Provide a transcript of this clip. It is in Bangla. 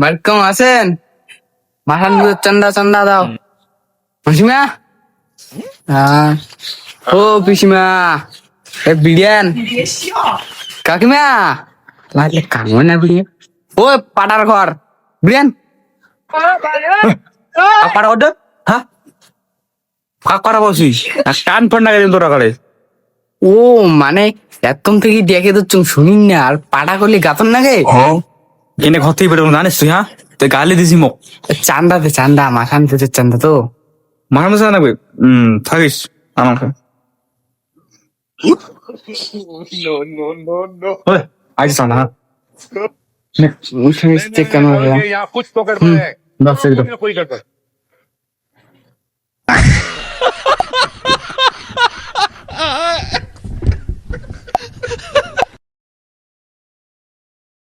বাড়িতে আছেন? মাথান চান্দা চান্দা দাও। পিসিমা, হ্যাঁ। ও পিসিমা, বিড়িয়ান কাকিমা লাগলে কামো না বিড়িয়ান। ও পাটার ঘর বিড়িয়ান পাড়া করতে হ্যাঁ কাক করা বলছিস কান ফোন না তোরা কালে ও মানে এতক্ষণ থেকে ডেকে তো শুনিন না আর পাটা করলে গাতন নাগে। এনে ঘর থেকে বেরোবো জানিস তুই হ্যাঁ তুই গালি দিছি মোক চান্দা দে চান্দা, মাথান পেতের চান্দা তো মারা মাসে নাকবে থাকিস আমাকে আজ না কেন यहाँ कुछ तो गड़बड़ है। बस एकदम। कोई गड़बड़